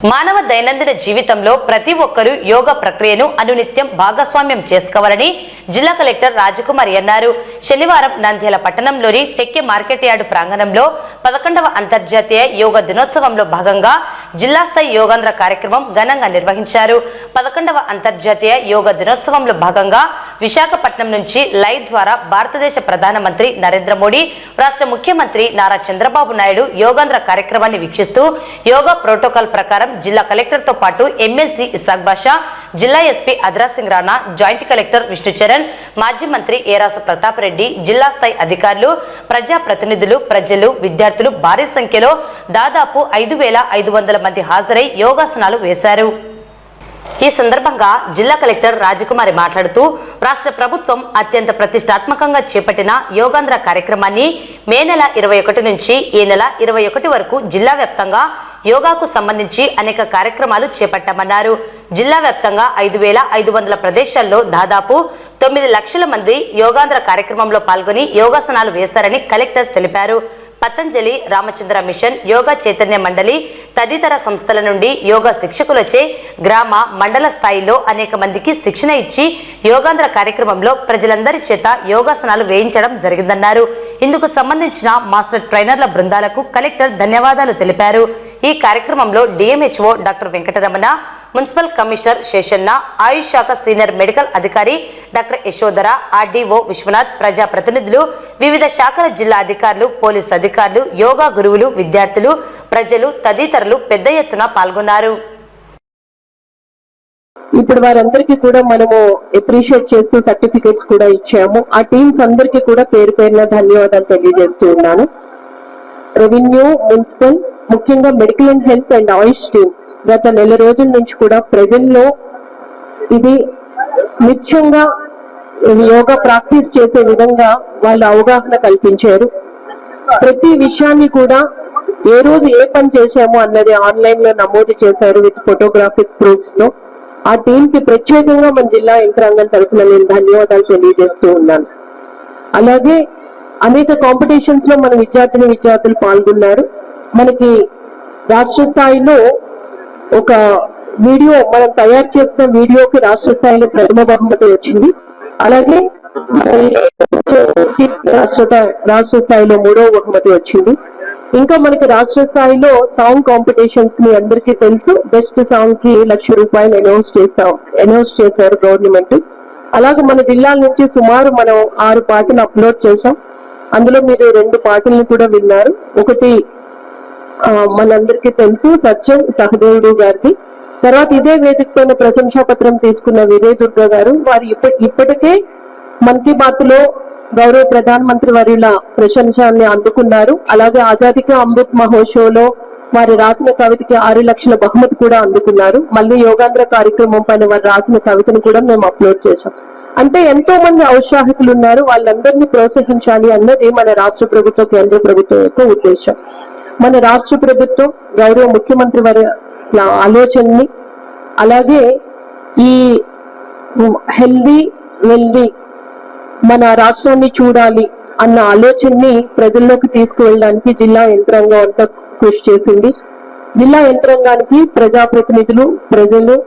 మానవ దైనందిన జీవితంలో ప్రతి ఒక్కరూ యోగా ప్రక్రియను అనునిత్యం భాగస్వామ్యం చేసుకోవాలని జిల్లా కలెక్టర్ రాజకుమారి అన్నారు. శనివారం నంద్యాల పట్టణంలోని టెక్కే మార్కెట్ యార్డు ప్రాంగణంలో 11వ అంతర్జాతీయ యోగా దినోత్సవంలో భాగంగా జిల్లా స్థాయి యోగాంధ్ర కార్యక్రమం ఘనంగా నిర్వహించారు. 11వ అంతర్జాతీయ యోగా దినోత్సవంలో భాగంగా విశాఖపట్నం నుంచి లైవ్ ద్వారా భారతదేశ ప్రధానమంత్రి నరేంద్ర మోడీ, రాష్ట్ర ముఖ్యమంత్రి నారా చంద్రబాబు నాయుడు యోగాంధ్ర కార్యక్రమాన్ని వీక్షిస్తూ యోగా ప్రోటోకాల్ ప్రకారం జిల్లా కలెక్టర్ తో పాటు ఎమ్మెల్సీ ఇసాక్ బాషా, జిల్లా SP Adra Singh Rana, joint collector Vishnucharan, మాజీ మంత్రి ఏరాసు ప్రతాప్ రెడ్డి, జిల్లా స్థాయి అధికారులు, ప్రజాప్రతినిధులు, ప్రజలు, విద్యార్థులు భారీ సంఖ్యలో దాదాపు 5,500 మంది హాజరై యోగాసనాలు వేశారు. ఈ సందర్భంగా జిల్లా కలెక్టర్ రాజకుమారి మాట్లాడుతూ రాష్ట్ర ప్రభుత్వం అత్యంత ప్రతిష్టాత్మకంగా చేపట్టిన యోగాంధ్ర కార్యక్రమాన్ని మే నెల 21 నుంచి ఈ నెల 21 వరకు జిల్లా వ్యాప్తంగా యోగాకు సంబంధించి అనేక కార్యక్రమాలు చేపట్టామన్నారు. జిల్లా వ్యాప్తంగా 5,500 ప్రదేశాల్లో దాదాపు 9 లక్షల మంది యోగాంధ్ర కార్యక్రమంలో పాల్గొని యోగాసనాలు వేశారని కలెక్టర్ తెలిపారు. పతంజలి, రామచంద్ర మిషన్, యోగా చైతన్య మండలి తదితర సంస్థల నుండి యోగా శిక్షకులచే గ్రామ, మండల స్థాయిలో అనేక మందికి శిక్షణ ఇచ్చి యోగాంధ్ర కార్యక్రమంలో ప్రజలందరి చేత యోగాసనాలు వేయించడం జరిగిందన్నారు. ఇందుకు సంబంధించిన మాస్టర్ ట్రైనర్ల బృందాలకు కలెక్టర్ ధన్యవాదాలు తెలిపారు. ఈ కార్యక్రమంలో DMHO doctor Venkataramana, municipal commissioner Seshanna, Ayush శాఖ సీనియర్ మెడికల్ అధికారి డాక్టర్ యశోధర, ఆర్డీఓ విశ్వనాథ్, ప్రజాప్రతినిధులు, వివిధ శాఖల జిల్లా అధికారులు, పోలీస్ అధికారులు, యోగా గురువులు, విద్యార్థులు, ప్రజలు తదితరులు పెద్ద ఎత్తున పాల్గొన్నారు. ఇప్పుడు వారందరికీ కూడా మనము అప్రిషియేట్ చేస్తూ సర్టిఫికేట్స్ కూడా ఇచ్చాము. ఆ టీమ్స్ అందరికీ కూడా పేరు పేరున ధన్యవాదాలు తెలియజేస్తూ ఉన్నాను. రెవెన్యూ, మున్సిపల్, ముఖ్యంగా medical and health and Ayush team గత నెల రోజుల నుంచి కూడా ప్రజల్లో ఇది నిత్యంగా యోగా ప్రాక్టీస్ చేసే విధంగా వాళ్ళు అవగాహన కల్పించారు. ప్రతి విషయాన్ని కూడా ఏ రోజు ఏ పని చేశాము అన్నది ఆన్లైన్ లో నమోదు చేశారు విత్ ఫోటోగ్రాఫిక్ ప్రూఫ్స్ లో. ఆ టీమ్ కి ప్రత్యేకంగా మన జిల్లా యంత్రాంగం తరఫున నేను ధన్యవాదాలు తెలియజేస్తూ ఉన్నాను. అలాగే అనేక కాంపిటీషన్స్ లో మన విద్యార్థులు పాల్గొన్నారు. మనకి రాష్ట్ర స్థాయిలో ఒక వీడియో మనం తయారు చేసిన వీడియోకి రాష్ట్ర స్థాయిలో ప్రథమ బహుమతి వచ్చింది. అలాగే రాష్ట్ర స్థాయిలో 3వ బహుమతి వచ్చింది. ఇంకా మనకి రాష్ట్ర స్థాయిలో సాంగ్ కాంపిటీషన్స్ కి అందరికీ తెలుసు, బెస్ట్ సాంగ్ కి ₹1,00,000 అనౌన్స్ చేశారు గవర్నమెంట్. అలాగే మన జిల్లా నుంచి సుమారు మనం 6 పాటలు అప్లోడ్ చేశాం. అందులో మీరు 2 పాటలను కూడా విన్నారు. ఒకటి మనందరికీ తెలుసు సత్యం సహదేవుడు గారిది. తర్వాత ఇదే వేదిక పైన ప్రశంసా పత్రం తీసుకున్న విజయ్ దుర్గా గారు, వారు ఇప్పటికే మన్ కీ బాత్ లో గౌరవ ప్రధానమంత్రి వర్యుల ప్రశంసాన్ని అందుకున్నారు. అలాగే ఆజాదీ కా అమృత్ మహోత్సవ్లో వారు రాసిన కవితకి 6 లక్షల బహుమతి కూడా అందుకున్నారు. మళ్ళీ యోగాంధ్ర కార్యక్రమం పైన వారు రాసిన కవితను కూడా మేము అప్లోడ్ చేశాం. అంటే ఎంతో మంది ఔత్సాహికులు ఉన్నారు. వాళ్ళందరినీ ప్రోత్సహించాలి అన్నది మన రాష్ట్ర ప్రభుత్వం, కేంద్ర ప్రభుత్వం యొక్క ఉద్దేశం. మన రాష్ట్ర ప్రభుత్వం గౌరవ ముఖ్యమంత్రి వారి ఆలోచనని, అలాగే ఈ హెల్దీ వెల్దీ మన రాష్ట్రాన్ని చూడాలి అన్న ఆలోచనని ప్రజల్లోకి తీసుకువెళ్ళడానికి జిల్లా యంత్రాంగం అంతా కృషి చేసింది. జిల్లా యంత్రాంగానికి ప్రజాప్రతినిధులు, ప్రజలు,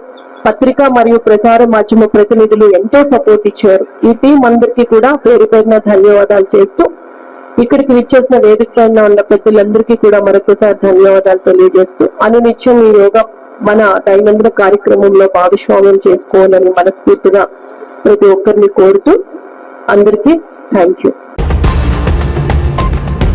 పత్రికా మరియు ప్రసార మాధ్యమ ప్రతినిధులు ఎంతో సపోర్ట్ ఇచ్చారు. ఈ టీం అందరికీ కూడా పేరు పేరున ధన్యవాదాలు చేస్తూ ఇక్కడికి విచ్చేసిన వేదిక పైన ఉన్న పెద్దలందరికీ కూడా మరొకసారి ధన్యవాదాలు తెలియజేస్తూ అనునిత్యం ఈ యోగా మన దైనందిన కార్యక్రమంలో భాగస్వామ్యం చేసుకోవాలని మనస్ఫూర్తిగా ప్రతి ఒక్కరిని కోరుతూ అందరికీ థ్యాంక్ యూ.